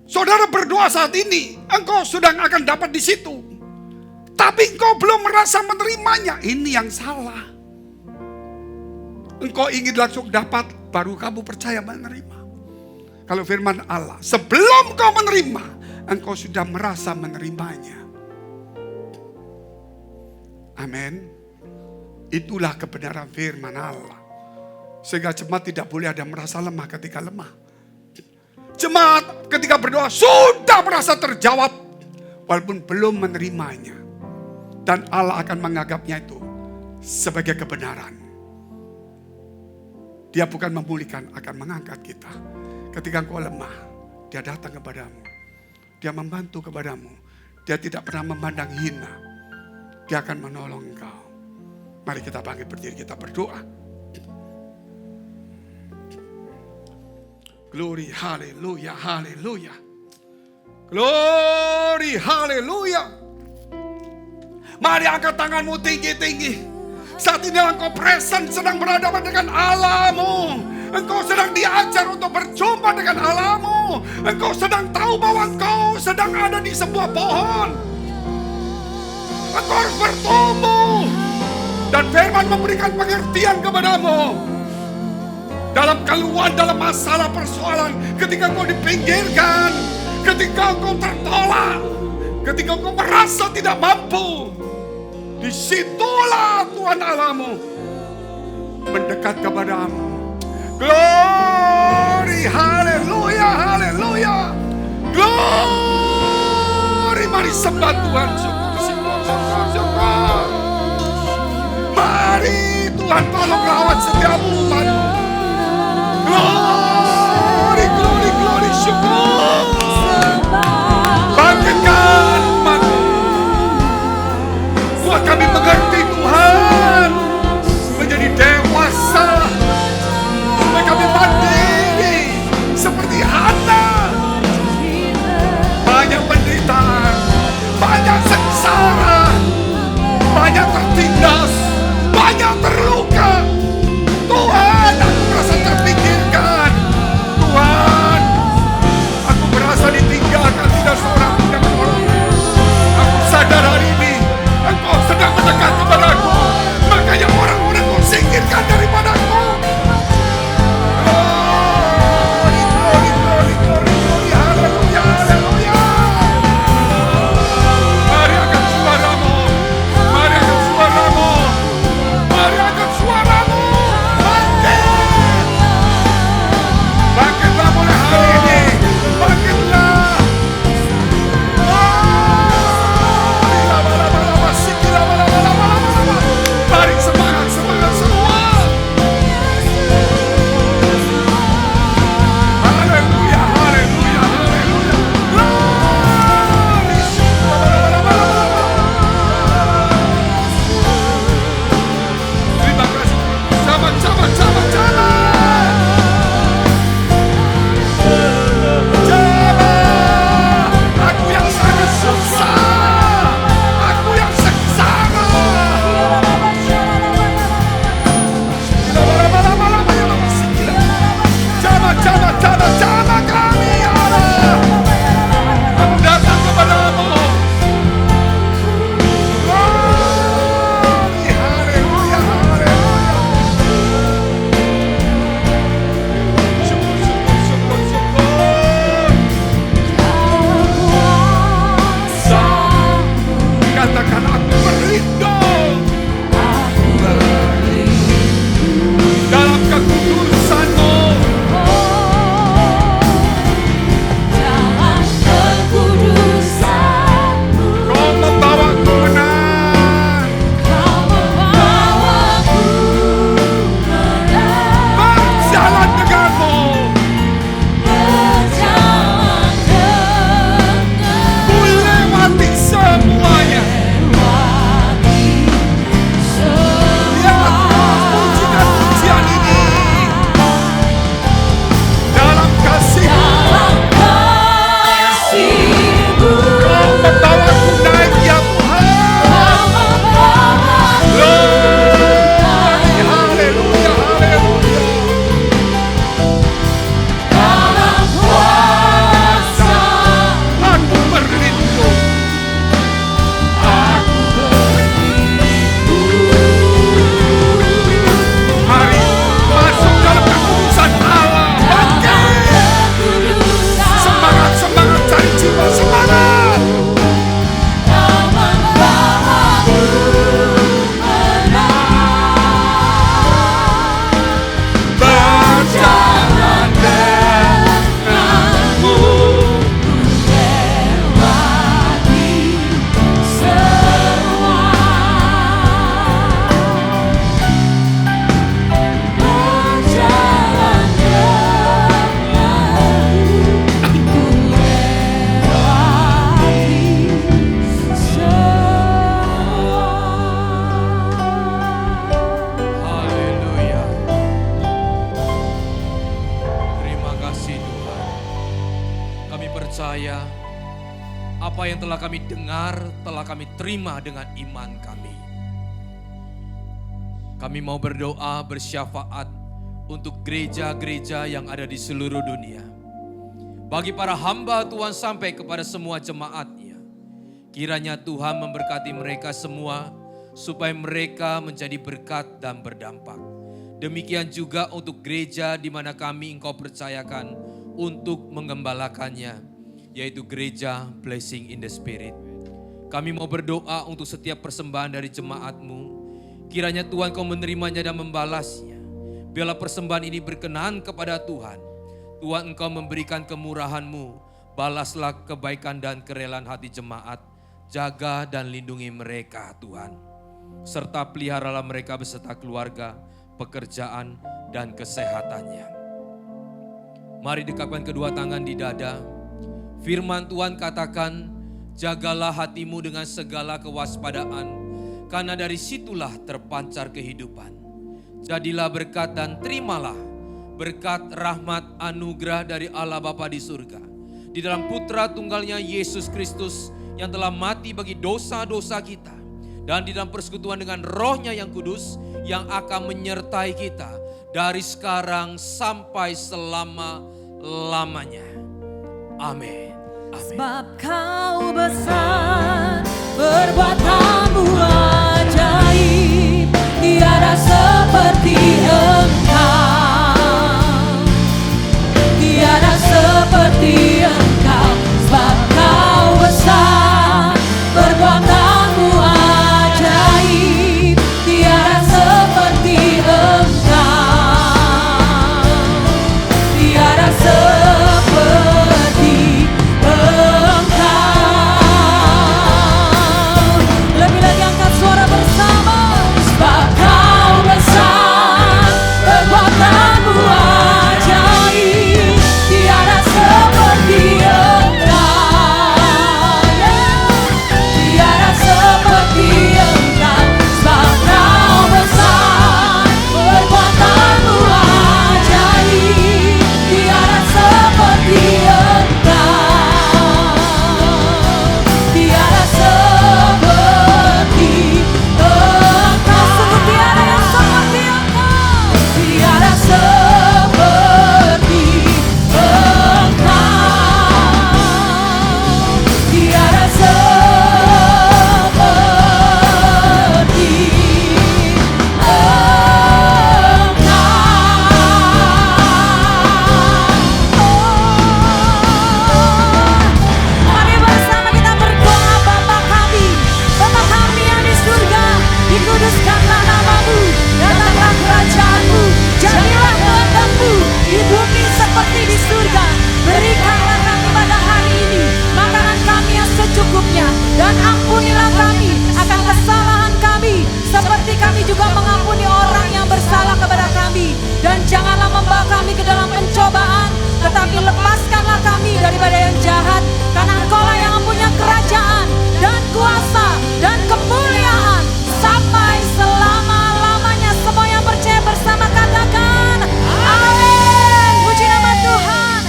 Saudara berdoa saat ini, engkau sedang akan dapat di situ. Tapi engkau belum merasa menerimanya. Ini yang salah. Engkau ingin langsung dapat, baru kamu percaya menerima. Kalau firman Allah, sebelum kau menerima, engkau sudah merasa menerimanya. Amin. Itulah kebenaran firman Allah. Sehingga jemaat tidak boleh ada merasa lemah ketika lemah. Jemaat ketika berdoa sudah merasa terjawab. Walaupun belum menerimanya. Dan Allah akan menganggapnya itu sebagai kebenaran. Dia bukan memulihkan, akan mengangkat kita. Ketika engkau lemah, Dia datang kepadamu. Dia membantu kepadamu. Dia tidak pernah memandang hina. Dia akan menolong engkau. Mari kita bangkit berdiri, kita berdoa. Glory, haleluya, haleluya. Glory, haleluya. Mari angkat tanganmu tinggi-tinggi. Saat ini engkau present sedang berhadapan dengan Allahmu. Engkau sedang diajar untuk berjumpa dengan Allahmu. Engkau sedang tahu bahwa engkau sedang ada di sebuah pohon. Engkau harus bertumbuh. Dan firman memberikan pengertian kepadamu. Dalam keluhan, dalam masalah persoalan, ketika engkau dipinggirkan, ketika engkau tertolak, ketika engkau merasa tidak mampu, disitulah Tuhan Allahmu mendekat kepadamu. Glory, haleluya, haleluya. Glory, mari sembah Tuhan. Syukur, syukur, syukur, syukur. Mari Tuhan tolong rawat setiap umat-Mu. Glory, glory, glory, syukur. Bangkitkan umat-Mu. Buat kami mengerti Tuhan, menjadi dewasa, supaya kami mandiri seperti Hana. Banyak penderitaan, banyak sengsara, banyak tertindas, banyak terluka. Tuhan, aku merasa terpinggirkan. Tuhan, aku merasa ditinggalkan, tidak seorang pun yang menolongku. Aku sadar hari ini Engkau sedang mendekat kepadaku. Makanya orang-orang kau singkirkan daripadaku. Glory, glory, glory, glory, glory. Haleluya, haleluya. Mari angkat suaramu. Mari angkat suaramu. Mari angkat suaramu. Bangkit. Bangkitlah mulai hari ini. Bangkitlah. Mari semangat, semangat semua. Haleluya, haleluya, haleluya. Glory. Terima kasih. Camat, camat, camat, camat. Camat. Aku yang sangat susah. Aku yang sengsara. Jama kami ya Allah. Aku datang kepadamu. Glory, haleluya, haleluya. Syukur, syukur, syukur, syukur. Katakan aku merindu dalam kekudusan-Mu. Kau membawaku menang. Berjalan denganmu. Ku lewati semuanya. Ya Tuhan, pujikan pujian ini dalam kasih-Mu. Kau membawaku naik ya Tuhan. Glory, haleluya, haleluya. Aku merindu. Mari masuk dalam kekudusan Allah. Bangkit. Semangat, semangat, cari jiwa, semangat. Berjalan denganmu. Haleluya. Terima kasih Tuhan. Kami percaya apa yang telah kami dengar, telah kami terima dengan iman kami. Kami mau berdoa bersyafaat untuk gereja-gereja yang ada di seluruh dunia. Bagi para hamba Tuhan sampai kepada semua jemaatnya. Kiranya Tuhan memberkati mereka semua supaya mereka menjadi berkat dan berdampak. Demikian juga untuk gereja di mana kami Engkau percayakan untuk mengembalakannya, yaitu gereja Blessing in the Spirit. Kami mau berdoa untuk setiap persembahan dari jemaat-Mu. Kiranya Tuhan Kau menerimanya dan membalasnya. Biarlah persembahan ini berkenan kepada Tuhan. Tuhan Engkau memberikan kemurahan-Mu. Balaslah kebaikan dan kerelaan hati jemaat. Jaga dan lindungi mereka Tuhan. Serta peliharalah mereka beserta keluarga, pekerjaan, dan kesehatannya. Mari dekapkan kedua tangan di dada. Firman Tuhan katakan, jagalah hatimu dengan segala kewaspadaan, karena dari situlah terpancar kehidupan. Jadilah berkat dan terimalah berkat rahmat anugerah dari Allah Bapa di surga. Di dalam Putra Tunggalnya Yesus Kristus yang telah mati bagi dosa-dosa kita. Dan di dalam persekutuan dengan Roh-Nya yang kudus yang akan menyertai kita dari sekarang sampai selama-lamanya. Amin. Sebab Kau besar, perbuatan-Mu ajaib, tiada seperti Engkau, tiada seperti Engkau. Sebab Kau besar, perbuatan-Mu ajaib, tiada seperti Engkau, tiada seperti lebih lagi angkat suara bersama. Sebab Kau besar, perbuatan-Mu ajaib, tiada seperti Engkau, tiada seperti Engkau. Sebab Kau besar, perbuatan-Mu ajaib, tiada seperti Engkau, tiada seperti Engkau. Sungguh tiada yang seperti Engkau, tiada seperti Engkau, tiada seperti Mari bersama kita berdoa. Bapa kami yang di surga, dikuduskanlah nama-Mu, datanglah kerajaan-Mu, jadilah kehendak-Mu di bumi seperti di surga. Berikanlah kami pada hari ini makanan kami yang secukupnya, dan ampunilah kami akan kesalahan kami, seperti kami juga mengampuni orang yang bersalah kepada kami. Dan janganlah membawa kami ke dalam pencobaan, tetapi lepaskanlah kami daripada yang jahat, karena Engkau-lah yang mempunyai kerajaan dan kuasa dan kemuliaan sampai selama-lamanya. Semua yang percaya bersama katakan amin. Puji nama Tuhan.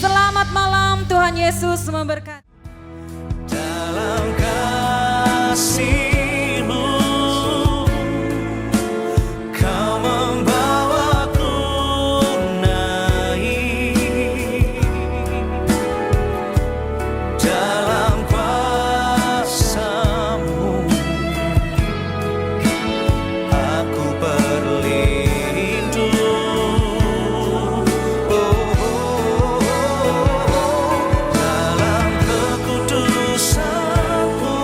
Selamat malam, Tuhan Yesus memberkati. Dalam kasih-Mu Kau membawaku naik, dalam kuasa-Mu aku berlindung. Dalam kekudusan-Mu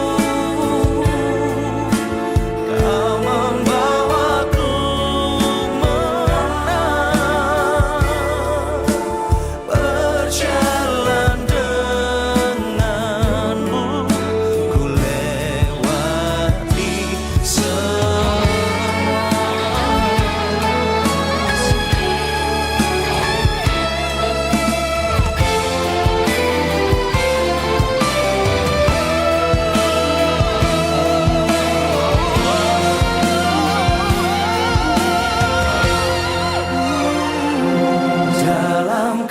Kau membawaku menang, berjalan denganmu ku lewati semua. Dalam